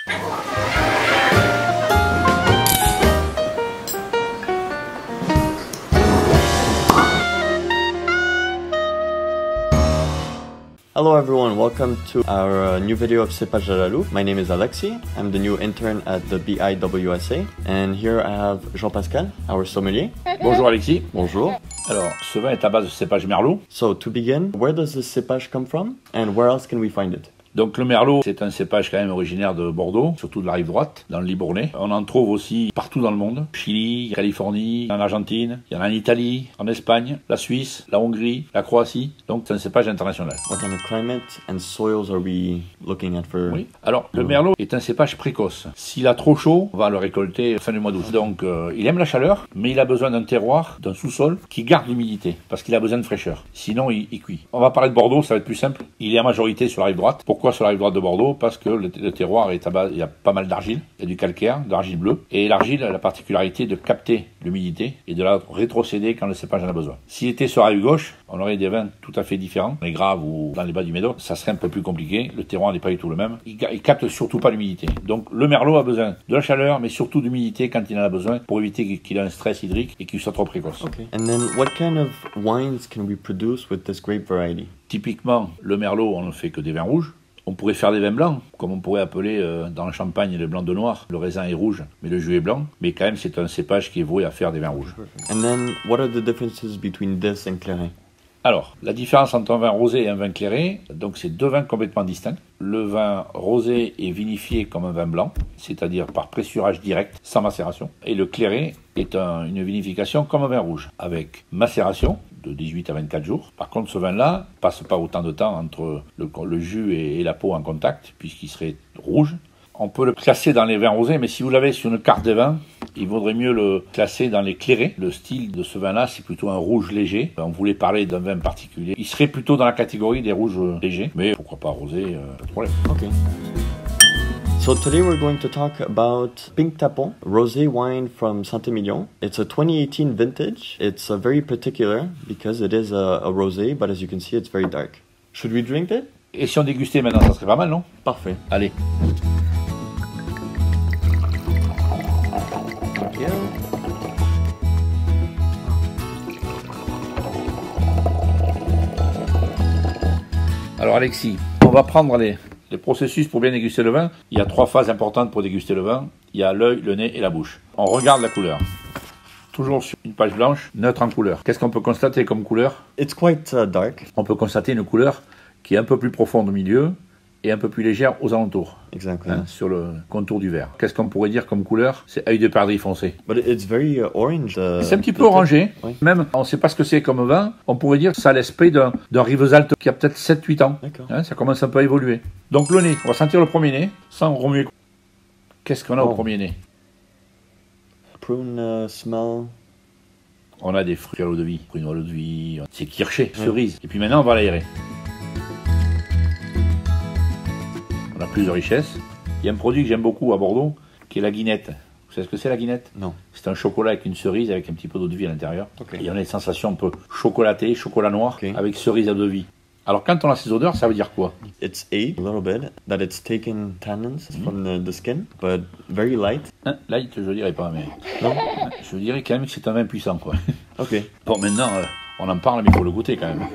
Hello everyone, welcome to our new video of Cépage de la Louve. My name is Alexi, I'm the new intern at the BIWSA, and here I have Jean-Pascal, our sommelier. Bonjour Alexis. Bonjour. Alors, ce vin est à base de cépage merlot. So to begin, where does this cépage come from, and where else can we find it? Donc le merlot, c'est un cépage quand même originaire de Bordeaux, surtout de la rive droite, dans le Libournais. On en trouve aussi partout dans le monde. Chili, Californie, en Argentine, il y en a en Italie, en Espagne, la Suisse, la Hongrie, la Croatie. Donc c'est un cépage international. What kind of climate and soils are we looking at for? Oui. Alors le merlot est un cépage précoce. S'il a trop chaud, on va le récolter fin du mois d'août. Donc il aime la chaleur, mais il a besoin d'un terroir, d'un sous-sol qui garde l'humidité, parce qu'il a besoin de fraîcheur. Sinon il cuit. On va parler de Bordeaux, ça va être plus simple. Il est en majorité sur la rive droite. Pourquoi sur la rive droite de Bordeaux? Parce que le terroir est à base, il y a pas mal d'argile, il y a du calcaire, de l'argile bleue, et l'argile a la particularité de capter l'humidité et de la rétrocéder quand le cépage en a besoin. S'il était sur la rive gauche, on aurait des vins tout à fait différents, les Graves ou dans les bas du Médoc, ça serait un peu plus compliqué, le terroir n'est pas du tout le même, il capte surtout pas l'humidité. Donc le merlot a besoin de la chaleur, mais surtout d'humidité quand il en a besoin, pour éviter qu'il ait un stress hydrique et qu'il soit trop précoce. Okay. And then what kind of wines can we produce with this grape variety? Typiquement, le merlot, on ne fait que des vins rouges. On pourrait faire des vins blancs, comme on pourrait appeler dans le champagne le blanc de noir. Le raisin est rouge, mais le jus est blanc. Mais quand même, c'est un cépage qui est voué à faire des vins rouges. And then, what are the differences between this and Claret? Alors, la différence entre un vin rosé et un vin clairé, donc c'est deux vins complètement distincts. Le vin rosé est vinifié comme un vin blanc, c'est-à-dire par pressurage direct, sans macération. Et le clairé est une vinification comme un vin rouge, avec macération de 18 à 24 jours. Par contre, ce vin-là passe pas autant de temps entre le jus et la peau en contact, puisqu'il serait rouge. On peut le classer dans les vins rosés, mais si vous l'avez sur une carte des vins, il vaudrait mieux le classer dans les clairés. Le style de ce vin-là, c'est plutôt un rouge léger. On voulait parler d'un vin particulier. Il serait plutôt dans la catégorie des rouges légers, mais pourquoi pas rosé, pas de problème. Okay. So today we're going to talk about Pink Tapon, rosé wine from Saint-Emilion. It's a 2018 vintage. It's very particular because it is a rosé, but as you can see, it's very dark. Should we drink it? Et si on dégustait maintenant, ça serait pas mal, non? Parfait. Allez. Yeah. Alors Alexis, on va prendre les processus pour bien déguster le vin. Il y a 3 phases importantes pour déguster le vin. Il y a l'œil, le nez et la bouche. On regarde la couleur. Toujours sur une page blanche, neutre en couleur. Qu'est-ce qu'on peut constater comme couleur? It's quite dark. On peut constater une couleur qui est un peu plus profonde au milieu et un peu plus légère aux alentours. Exactly. Sur le contour du verre. Qu'est-ce qu'on pourrait dire comme couleur? C'est œil de perdrix foncé. But it's very orange. C'est un petit peu orangé. Oui. Même, on ne sait pas ce que c'est comme vin. On pourrait dire que ça a l'esprit d'un Rivesaltes qui a peut-être 7-8 ans. D'accord. Ça commence un peu à évoluer. Donc le nez, on va sentir le premier nez, sans remuer. Qu'est-ce qu'on a au premier nez? Prune smell. On a des fruits à l'eau de vie, pruneaux à l'eau de vie, c'est kirché, cerise. Et puis maintenant, on va l'aérer. On a plus de richesse. Il y a un produit que j'aime beaucoup à Bordeaux, qui est la guinette. Vous savez ce que c'est la guinette? Non. C'est un chocolat avec une cerise, avec un petit peu d'eau de vie à l'intérieur. Okay. Et on a des sensations un peu chocolatées, chocolat noir, Okay. avec cerise à l'eau de vie. Alors quand on a ces odeurs, ça veut dire quoi? It's a little bit that it's taken tannins from the skin, but very light. Light, je dirais pas, mais Non? je dirais quand même que c'est un vin puissant, quoi. Okay. Bon, maintenant, on en parle, mais il faut le goûter quand même.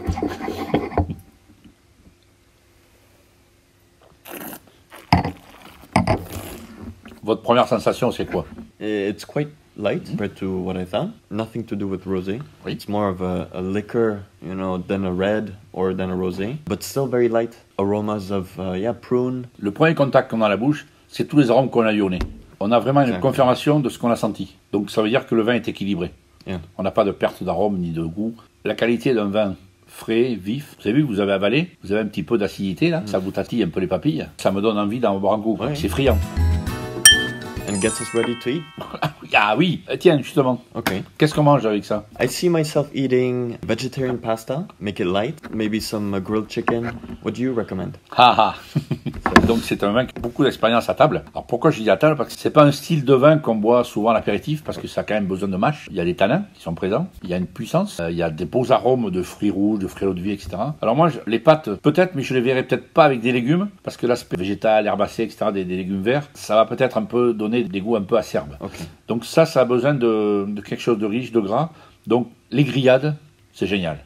Votre première sensation, c'est quoi? It's quite light compared to what I thought. Nothing to do with rosé. Oui. It's more of a liquor, you know, than a red or than a rosé, but still very light. Aromas of, prune. Le premier contact qu'on a à la bouche, c'est tous les arômes qu'on a eu au nez. On a vraiment une confirmation de ce qu'on a senti. Donc ça veut dire que le vin est équilibré. Yeah. On n'a pas de perte d'arôme ni de goût. La qualité d'un vin frais, vif. Vous avez vu, vous avez avalé, vous avez un petit peu d'acidité là, ça vous tatille un peu les papilles. Ça me donne envie d'en boire un coup. Ouais. C'est friand. And gets us ready to eat. Ah oui, tiens, justement. Okay. Qu'est-ce qu'on mange avec ça? I see myself eating vegetarian pasta. Make it light. Maybe some grilled chicken. What do you recommend? Ah ah. Donc c'est un vin qui a beaucoup d'expérience à table. Alors pourquoi je dis à table? Parce que c'est pas un style de vin qu'on boit souvent à l'apéritif, parce que ça a quand même besoin de mâche. Il y a des tanins qui sont présents, il y a une puissance, il y a des beaux arômes de fruits rouges, de fruits eau de vie, etc. Alors moi, les pâtes, peut-être, mais je les verrai peut-être pas avec des légumes, parce que l'aspect végétal, herbacé, etc., des légumes verts, ça va peut-être un peu donner des goûts un peu acerbes. Okay. Donc ça a besoin de quelque chose de riche, de gras. Donc les grillades, c'est génial.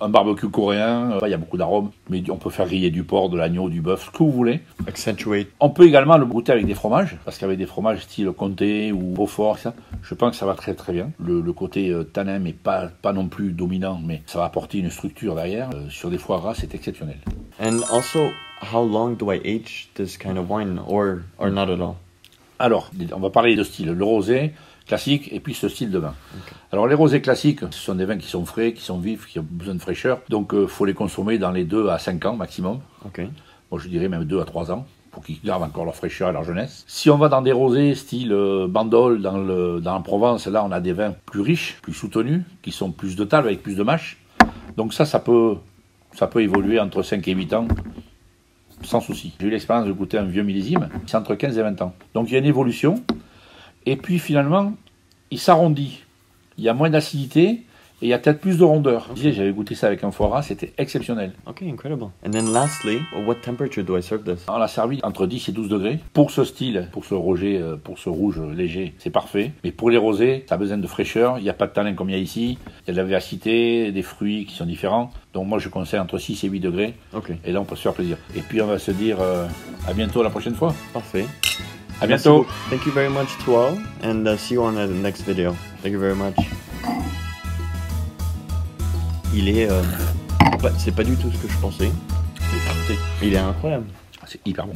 Un barbecue coréen, il y a beaucoup d'arômes, mais on peut faire griller du porc, de l'agneau, du bœuf, ce que vous voulez. Accentuate. On peut également le goûter avec des fromages, parce qu'avec des fromages style comté ou Beaufort, ça, je pense que ça va très très bien. Le côté tanin, mais pas non plus dominant, mais ça va apporter une structure derrière. Sur des foie gras, c'est exceptionnel. And also, how long do I age this kind of wine, or not at all? Alors, on va parler de style. Le rosé classique et puis ce style de vin. Okay. Alors les rosés classiques, ce sont des vins qui sont frais, qui sont vifs, qui ont besoin de fraîcheur. Donc faut les consommer dans les 2 à 5 ans maximum. Okay. Moi je dirais même 2 à 3 ans pour qu'ils gardent encore leur fraîcheur et leur jeunesse. Si on va dans des rosés style Bandol, dans la Provence, là on a des vins plus riches, plus soutenus, qui sont plus de table avec plus de mâche. Donc ça peut évoluer entre 5 et 8 ans. Sans souci. J'ai eu l'expérience de goûter un vieux millésime, c'est entre 15 et 20 ans. Donc il y a une évolution. Et puis finalement, il s'arrondit. Il y a moins d'acidité et il y a peut-être plus de rondeur. Okay. J'avais goûté ça avec un foie gras, c'était exceptionnel. Ok, incredible. And then lastly, what temperature do I serve this? On l'a servi entre 10 et 12 degrés. Pour ce style, pour ce rouge léger, c'est parfait. Mais pour les rosés, ça a besoin de fraîcheur. Il n'y a pas de tanin comme il y a ici. Il y a de la vivacité, des fruits qui sont différents. Donc moi, je conseille entre 6 et 8 degrés. Okay. Et là, on peut se faire plaisir. Et puis, on va se dire à bientôt la prochaine fois. Parfait. À bientôt. Thank you very much to all, and see you on the next video. Thank you very much. Il est... c'est pas du tout ce que je pensais. Il est incroyable. C'est hyper bon.